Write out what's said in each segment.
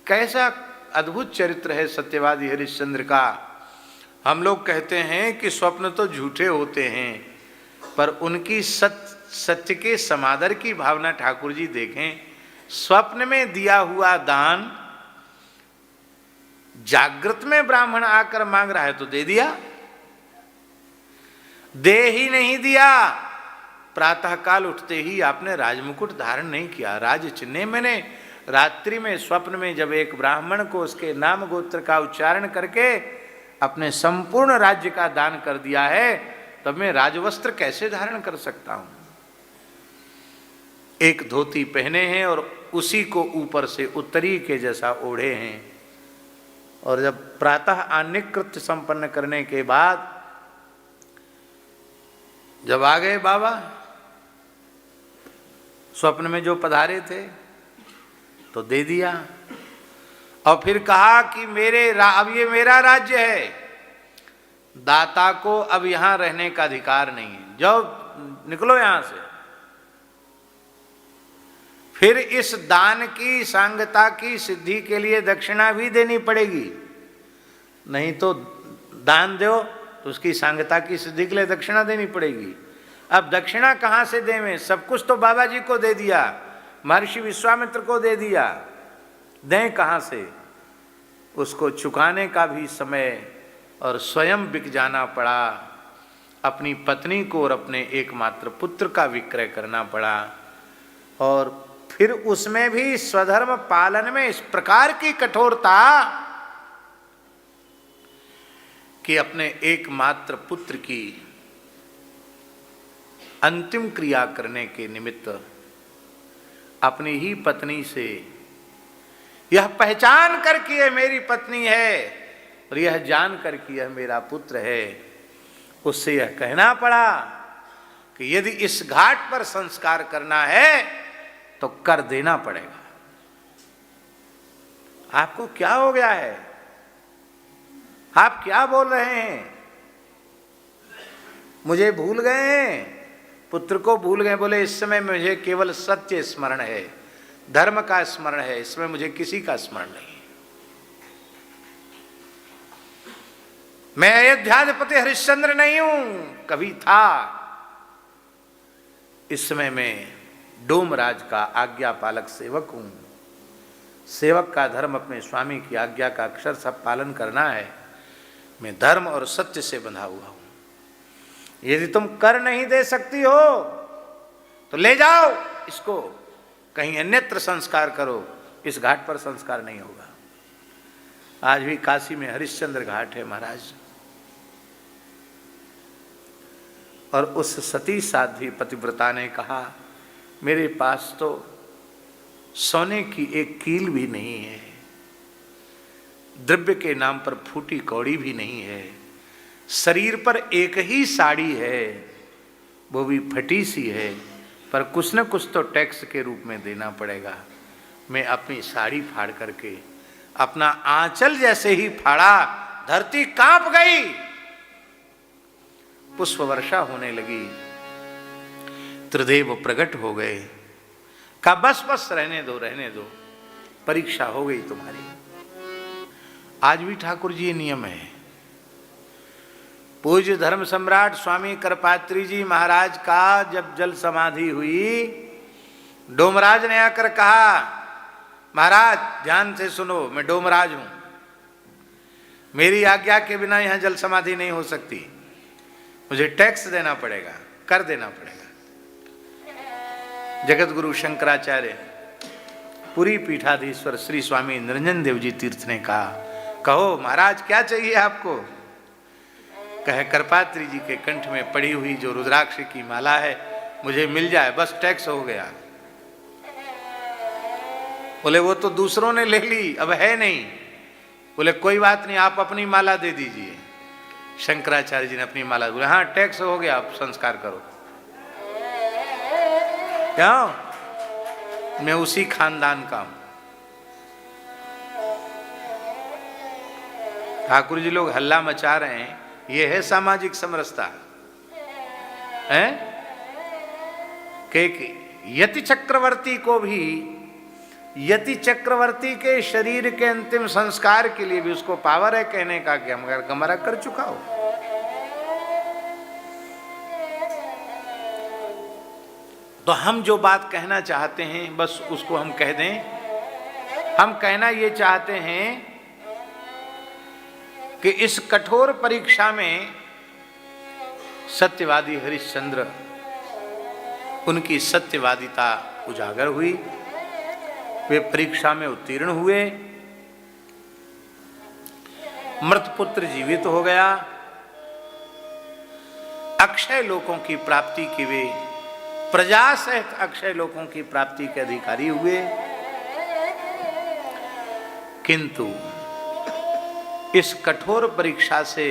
कैसा अद्भुत चरित्र है सत्यवादी हरिश्चंद्र का। हम लोग कहते हैं कि स्वप्न तो झूठे होते हैं, पर उनकी सत्य के समादर की भावना ठाकुर जी देखें। स्वप्न में दिया हुआ दान जागृत में ब्राह्मण आकर मांग रहा है तो दे दिया, दे ही नहीं दिया। प्रातःकाल उठते ही आपने राजमुकुट धारण नहीं किया, राज चिन्ह। मैंने रात्रि में स्वप्न में जब एक ब्राह्मण को उसके नाम गोत्र का उच्चारण करके अपने संपूर्ण राज्य का दान कर दिया है, तब मैं राजवस्त्र कैसे धारण कर सकता हूं। एक धोती पहने हैं और उसी को ऊपर से उत्तरी के जैसा ओढ़े हैं। और जब प्रातः आन्निक कृत्य संपन्न करने के बाद जब आ गए बाबा, स्वप्न में जो पधारे थे तो दे दिया। और फिर कहा कि अब ये मेरा राज्य है, दाता को अब यहां रहने का अधिकार नहीं है, जाओ निकलो यहां से। फिर इस दान की सांगता की सिद्धि के लिए दक्षिणा भी देनी पड़ेगी, नहीं तो दान दो तो उसकी सांगता की सिद्धि के लिए दक्षिणा देनी पड़ेगी। अब दक्षिणा कहाँ से देवें, सब कुछ तो बाबा जी को दे दिया, महर्षि विश्वामित्र को दे दिया, दें कहाँ से। उसको चुकाने का भी समय और स्वयं बिक जाना पड़ा, अपनी पत्नी को और अपने एकमात्र पुत्र का विक्रय करना पड़ा। और फिर उसमें भी स्वधर्म पालन में इस प्रकार की कठोरता कि अपने एकमात्र पुत्र की अंतिम क्रिया करने के निमित्त अपनी ही पत्नी से यह पहचान कर कि यह मेरी पत्नी है और यह जान कर कि यह मेरा पुत्र है, उससे यह कहना पड़ा कि यदि इस घाट पर संस्कार करना है तो कर देना पड़ेगा। आपको क्या हो गया है, आप क्या बोल रहे हैं, मुझे भूल गए हैं, पुत्र को भूल गए। बोले इस समय मुझे केवल सत्य स्मरण है, धर्म का स्मरण है, इसमें मुझे किसी का स्मरण नहीं। मैं अयोध्याधिपति हरिश्चंद्र नहीं हूं, कभी था। इस समय मैं डोमराज का आज्ञा पालक सेवक हूं। सेवक का धर्म अपने स्वामी की आज्ञा का अक्षर सब पालन करना है। मैं धर्म और सत्य से बंधा हुआ हूं। यदि तुम कर नहीं दे सकती हो तो ले जाओ इसको, कहीं अन्यत्र संस्कार करो, इस घाट पर संस्कार नहीं होगा। आज भी काशी में हरिश्चंद्र घाट है महाराज। और उस सती साध्वी पतिव्रता ने कहा मेरे पास तो सोने की एक कील भी नहीं है, द्रव्य के नाम पर फूटी कौड़ी भी नहीं है, शरीर पर एक ही साड़ी है, वो भी फटी सी है, पर कुछ न कुछ तो टैक्स के रूप में देना पड़ेगा। मैं अपनी साड़ी फाड़ करके अपना आंचल जैसे ही फाड़ा, धरती कांप गई, पुष्प वर्षा होने लगी, त्रिदेव प्रकट हो गए। का बस बस रहने दो, परीक्षा हो गई तुम्हारी। आज भी ठाकुर जी ये नियम है। पूज्य धर्म सम्राट स्वामी करपात्री जी महाराज का जब जल समाधि हुई, डोमराज ने आकर कहा महाराज ध्यान से सुनो, मैं डोमराज हूं, मेरी आज्ञा के बिना यहां जल समाधि नहीं हो सकती, मुझे टैक्स देना पड़ेगा, कर देना पड़ेगा। जगत गुरु शंकराचार्य पुरी पीठाधीश्वर श्री स्वामी निरंजन देव जी तीर्थ ने कहा कहो महाराज क्या चाहिए आपको। कहे करपात्री जी के कंठ में पड़ी हुई जो रुद्राक्ष की माला है मुझे मिल जाए, बस टैक्स हो गया। बोले वो तो दूसरों ने ले ली, अब है नहीं। बोले कोई बात नहीं, आप अपनी माला दे दीजिए। शंकराचार्य जी ने अपनी माला, बोले हाँ टैक्स हो गया, आप संस्कार करो। क्यों? मैं उसी खानदान का हूं। ठाकुर जी लोग हल्ला मचा रहे हैं, ये है सामाजिक समरसता है कि यति चक्रवर्ती को भी यति चक्रवर्ती के शरीर के अंतिम संस्कार के लिए भी उसको पावर है कहने का कि हमारा कर चुका हो। तो हम जो बात कहना चाहते हैं बस उसको हम कह दें। हम कहना ये चाहते हैं कि इस कठोर परीक्षा में सत्यवादी हरिश्चंद्र, उनकी सत्यवादिता उजागर हुई, वे परीक्षा में उत्तीर्ण हुए, मृतपुत्र जीवित हो गया, अक्षय लोकों की प्राप्ति की वे प्रजा सहित अक्षय लोकों की प्राप्ति के अधिकारी हुए। किंतु इस कठोर परीक्षा से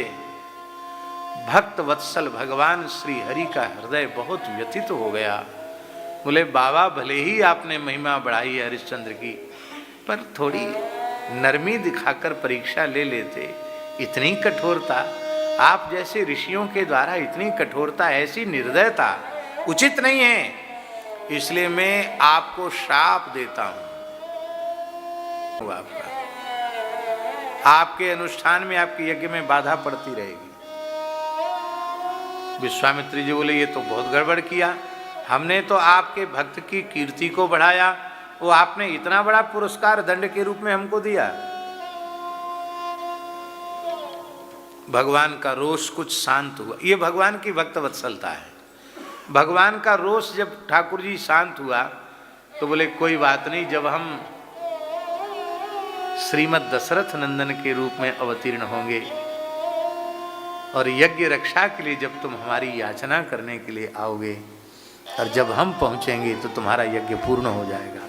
भक्त वत्सल भगवान श्री हरि का हृदय बहुत व्यथित हो गया। बोले बाबा भले ही आपने महिमा बढ़ाई है हरिश्चंद्र की, पर थोड़ी नरमी दिखाकर परीक्षा ले लेते। इतनी कठोरता, आप जैसे ऋषियों के द्वारा इतनी कठोरता, ऐसी निर्दयता उचित नहीं है। इसलिए मैं आपको श्राप देता हूं। आपके अनुष्ठान में, आपके यज्ञ में बाधा पड़ती रहेगी। विश्वामित्र जी बोले ये तो बहुत गड़बड़ किया, हमने तो आपके भक्त की कीर्ति को बढ़ाया, वो आपने इतना बड़ा पुरस्कार दंड के रूप में हमको दिया। भगवान का रोष कुछ शांत हुआ। ये भगवान की भक्त वत्सलता है। भगवान का रोष जब ठाकुर जी शांत हुआ तो बोले कोई बात नहीं, जब हम श्रीमद दशरथ नंदन के रूप में अवतीर्ण होंगे और यज्ञ रक्षा के लिए जब तुम हमारी याचना करने के लिए आओगे और जब हम पहुंचेंगे तो तुम्हारा यज्ञ पूर्ण हो जाएगा।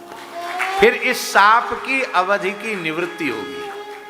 फिर इस साप की अवधि की निवृत्ति होगी।